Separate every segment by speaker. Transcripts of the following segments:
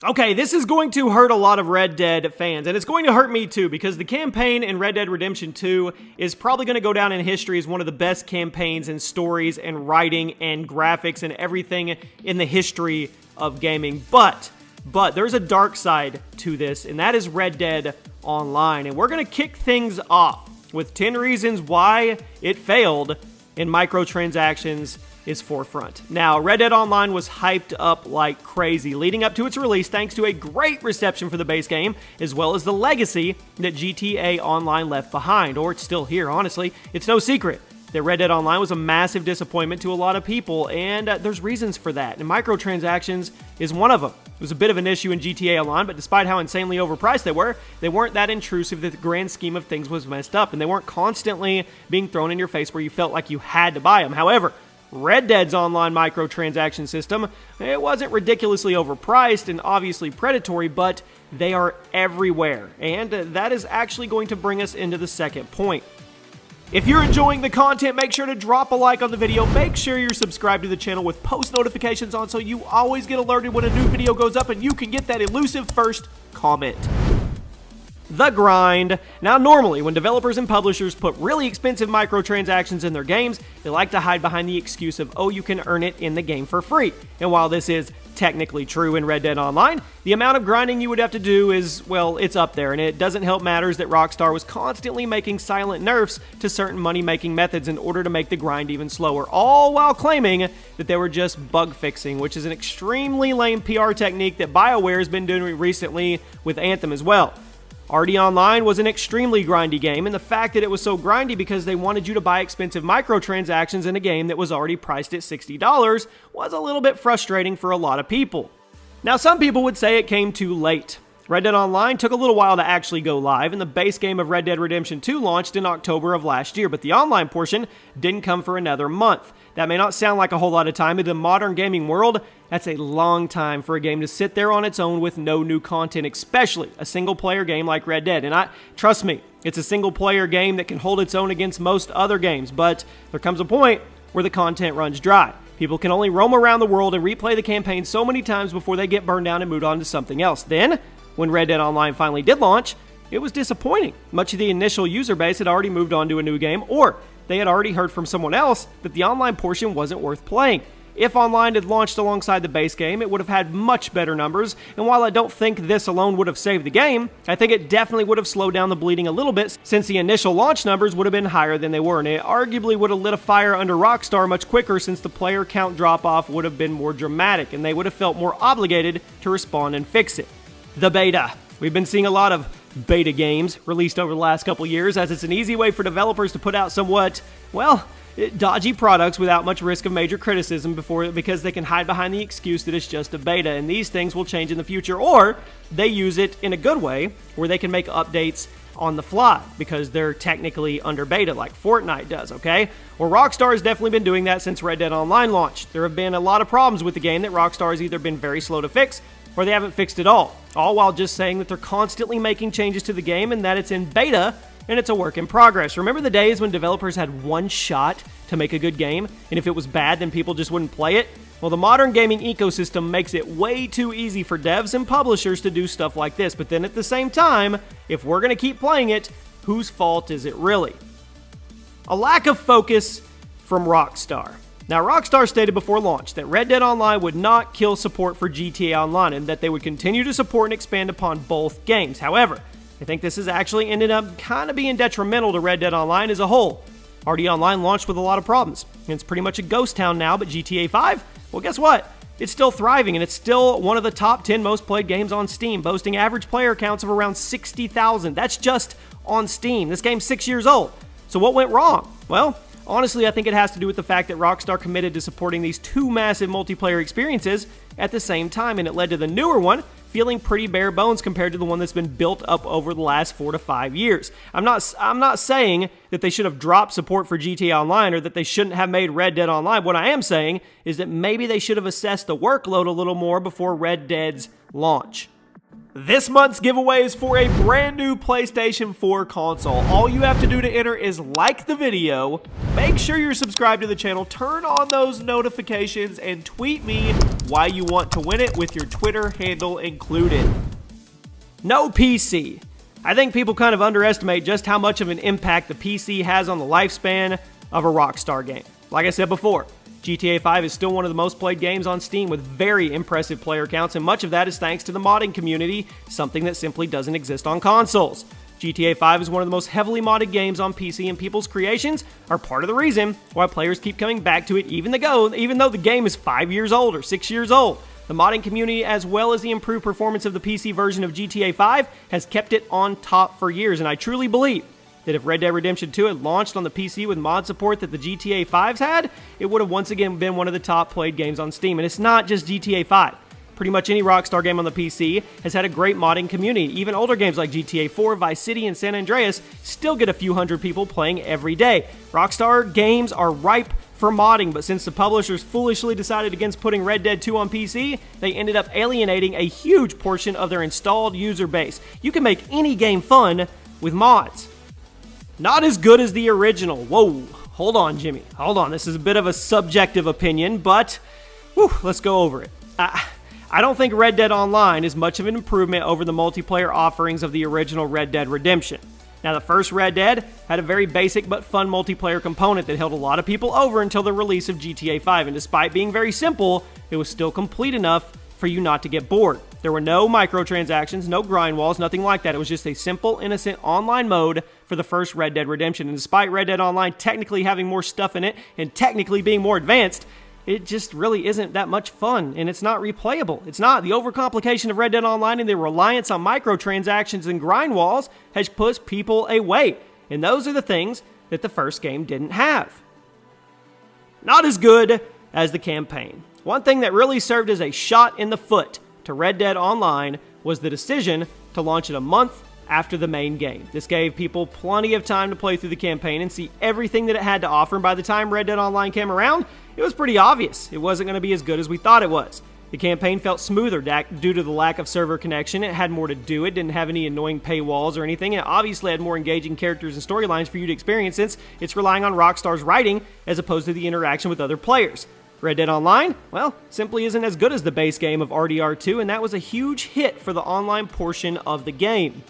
Speaker 1: Okay, this is going to hurt a lot of Red Dead fans, and it's going to hurt me too, because the campaign in Red Dead Redemption 2 is probably going to go down in history as one of the best campaigns and stories and writing and graphics and everything in the history of gaming. But there's a dark side to this, and that is Red Dead Online. And we're going to kick things off with 10 reasons why it failed in microtransactions is forefront. Now, Red Dead Online was hyped up like crazy leading up to its release thanks to a great reception for the base game, as well as the legacy that GTA Online left behind, or it's still here, honestly. It's no secret that Red Dead Online was a massive disappointment to a lot of people, and there's reasons for that, and microtransactions is one of them. It was a bit of an issue in GTA Online, but despite how insanely overpriced they weren't that intrusive that the grand scheme of things was messed up, and they weren't constantly being thrown in your face where you felt like you had to buy them. However, Red Dead's online microtransaction system, it wasn't ridiculously overpriced and obviously predatory, but they are everywhere. And that is actually going to bring us into the second point. If you're enjoying the content, make sure to drop a like on the video. Make sure you're subscribed to the channel with post notifications on so you always get alerted when a new video goes up and you can get that elusive first comment. The grind. Now, normally, when developers and publishers put really expensive microtransactions in their games, they like to hide behind the excuse of, oh, you can earn it in the game for free. And while this is technically true in Red Dead Online, the amount of grinding you would have to do is, well, it's up there. And it doesn't help matters that ROCKSTAR was constantly making silent nerfs to certain money-making methods in order to make the grind even slower, all while claiming that they were just bug fixing, which is an extremely lame PR technique that BioWare has been doing recently with Anthem as well. RD Online was an extremely grindy game, and the fact that it was so grindy because they wanted you to buy expensive microtransactions in a game that was already priced at $60 was a little bit frustrating for a lot of people. Now, some people would say it came too late. Red Dead Online took a little while to actually go live, and the base game of Red Dead Redemption 2 launched in October of last year, but the online portion didn't come for another month. That may not sound like a whole lot of time, but in the modern gaming world, that's a long time for a game to sit there on its own with no new content, especially a single-player game like Red Dead. And trust me, it's a single-player game that can hold its own against most other games, but there comes a point where the content runs dry. People can only roam around the world and replay the campaign so many times before they get burned down and move on to something else. Then, when Red Dead Online finally did launch, it was disappointing. Much of the initial user base had already moved on to a new game, or they had already heard from someone else that the online portion wasn't worth playing. If Online had launched alongside the base game, it would have had much better numbers, and while I don't think this alone would have saved the game, I think it definitely would have slowed down the bleeding a little bit since the initial launch numbers would have been higher than they were, and it arguably would have lit a fire under ROCKSTAR much quicker since the player count drop-off would have been more dramatic, and they would have felt more obligated to respond and fix it. The beta. We've been seeing a lot of beta games released over the last couple years, as it's an easy way for developers to put out somewhat, well, dodgy products without much risk of major criticism because they can hide behind the excuse that it's just a beta, and these things will change in the future, or they use it in a good way where they can make updates on the fly because they're technically under beta like Fortnite does, okay? Well, ROCKSTAR has definitely been doing that since Red Dead Online launched. There have been a lot of problems with the game that ROCKSTAR has either been very slow to fix or they haven't fixed it all while just saying that they're constantly making changes to the game and that it's in beta and it's a work in progress. Remember the days when developers had one shot to make a good game, and if it was bad, then people just wouldn't play it? Well, the modern gaming ecosystem makes it way too easy for devs and publishers to do stuff like this, but then at the same time, if we're going to keep playing it, whose fault is it really? A lack of focus from ROCKSTAR. Now, ROCKSTAR stated before launch that Red Dead Online would not kill support for GTA Online and that they would continue to support and expand upon both games. However, I think this has actually ended up kind of being detrimental to Red Dead Online as a whole. RD Online launched with a lot of problems. It's pretty much a ghost town now, but GTA 5, well, guess what? It's still thriving, and it's still one of the top 10 most played games on Steam, boasting average player counts of around 60,000. That's just on Steam. This game's 6 years old. So what went wrong? Well, honestly, I think it has to do with the fact that ROCKSTAR committed to supporting these two massive multiplayer experiences at the same time, and it led to the newer one feeling pretty bare bones compared to the one that's been built up over the last 4 to 5 years. I'm not saying that they should have dropped support for GTA Online or that they shouldn't have made Red Dead Online. What I am saying is that maybe they should have assessed the workload a little more before Red Dead's launch. This month's giveaway is for a brand new PlayStation 4 console. All you have to do to enter is like the video, make sure you're subscribed to the channel, turn on those notifications, and tweet me why you want to win it with your Twitter handle included. No PC. I think people kind of underestimate just how much of an impact the PC has on the lifespan of a Rockstar game. Like I said before, GTA 5 is still one of the most played games on Steam with very impressive player counts, and much of that is thanks to the modding community, something that simply doesn't exist on consoles. GTA 5 is one of the most heavily modded games on PC, and people's creations are part of the reason why players keep coming back to it even though the game is 5 years old or 6 years old. The modding community, as well as the improved performance of the PC version of GTA 5, has kept it on top for years, and I truly believe that if Red Dead Redemption 2 had launched on the PC with mod support that the GTA 5's had, it would have once again been one of the top played games on Steam. And it's not just GTA 5. Pretty much any Rockstar game on the PC has had a great modding community. Even older games like GTA 4, Vice City, and San Andreas still get a few hundred people playing every day. Rockstar games are ripe for modding, but since the publishers foolishly decided against putting Red Dead 2 on PC, they ended up alienating a huge portion of their installed user base. You can make any game fun with mods. Not as good as the original. Whoa, hold on, Jimmy. Hold on, this is a bit of a subjective opinion, but let's go over it. I don't think Red Dead Online is much of an improvement over the multiplayer offerings of the original Red Dead Redemption. Now, the first Red Dead had a very basic but fun multiplayer component that held a lot of people over until the release of GTA 5, and despite being very simple, it was still complete enough for you not to get bored. There were no microtransactions, no grind walls, nothing like that. It was just a simple, innocent online mode for the first Red Dead Redemption. And despite Red Dead Online technically having more stuff in it and technically being more advanced, it just really isn't that much fun, and it's not replayable. It's not. The overcomplication of Red Dead Online and the reliance on microtransactions and grind walls has pushed people away. And those are the things that the first game didn't have. Not as good as the campaign. One thing that really served as a shot in the foot to Red Dead Online was the decision to launch it a month after the main game. This gave people plenty of time to play through the campaign and see everything that it had to offer, and by the time Red Dead Online came around, it was pretty obvious it wasn't going to be as good as we thought it was. The campaign felt smoother due to the lack of server connection. It had more to do. It didn't have any annoying paywalls or anything. It obviously had more engaging characters and storylines for you to experience since it's relying on Rockstar's writing as opposed to the interaction with other players. Red Dead Online, well, simply isn't as good as the base game of RDR2, and that was a huge hit for the online portion of the game.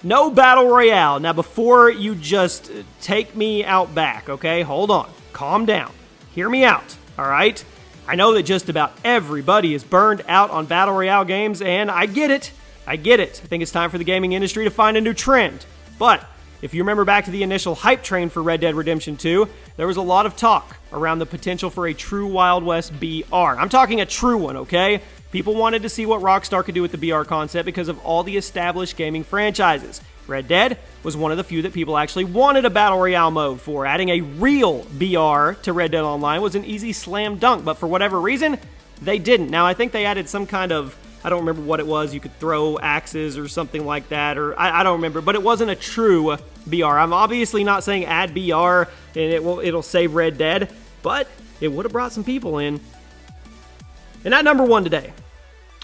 Speaker 1: No Battle Royale. Now, before you just take me out back, okay? Hold on. Calm down. Hear me out, all right? I know that just about everybody is burned out on Battle Royale games, and I get it. I think it's time for the gaming industry to find a new trend. But if you remember back to the initial hype train for Red Dead Redemption 2, there was a lot of talk around the potential for a true Wild West BR. I'm talking a true one, okay? People wanted to see what Rockstar could do with the BR concept because of all the established gaming franchises. Red Dead was one of the few that people actually wanted a Battle Royale mode for. Adding a real BR to Red Dead Online was an easy slam dunk, but for whatever reason, they didn't. Now, I think they added some kind of, I don't remember what it was, you could throw axes or something like that, or I don't remember, but it wasn't a true BR. I'm obviously not saying add BR and it'll save Red Dead, but it would have brought some people in. And at number one today,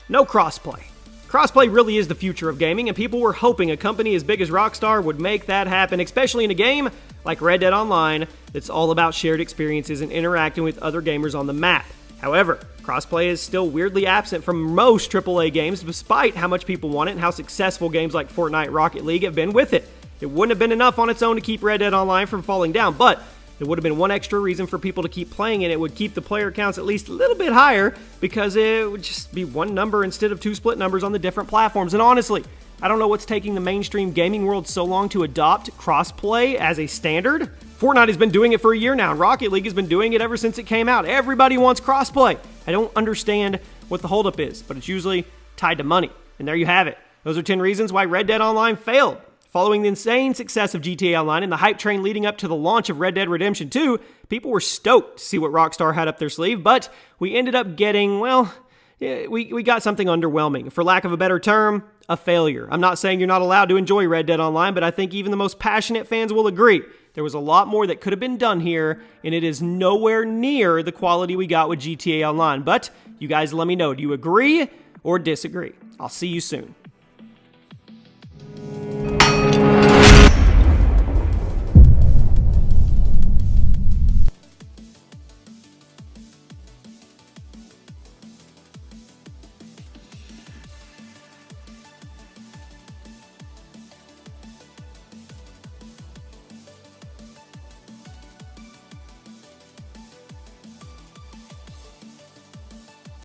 Speaker 1: no crossplay. Crossplay really is the future of gaming, and people were hoping a company as big as Rockstar would make that happen, especially in a game like Red Dead Online that's all about shared experiences and interacting with other gamers on the map. However, crossplay is still weirdly absent from most AAA games, despite how much people want it and how successful games like Fortnite and Rocket League have been with it. It wouldn't have been enough on its own to keep Red Dead Online from falling down, but it would have been one extra reason for people to keep playing, and it would keep the player counts at least a little bit higher because it would just be one number instead of two split numbers on the different platforms. And honestly, I don't know what's taking the mainstream gaming world so long to adopt crossplay as a standard. Fortnite has been doing it for a year now, and Rocket League has been doing it ever since it came out. Everybody wants crossplay. I don't understand what the holdup is, but it's usually tied to money. And there you have it. Those are 10 reasons why Red Dead Online failed. Following the insane success of GTA Online and the hype train leading up to the launch of Red Dead Redemption 2, people were stoked to see what Rockstar had up their sleeve, but we ended up getting, well, we got something underwhelming. For lack of a better term, a failure. I'm not saying you're not allowed to enjoy Red Dead Online, but I think even the most passionate fans will agree. There was a lot more that could have been done here, and it is nowhere near the quality we got with GTA Online. But you guys let me know, do you agree or disagree? I'll see you soon.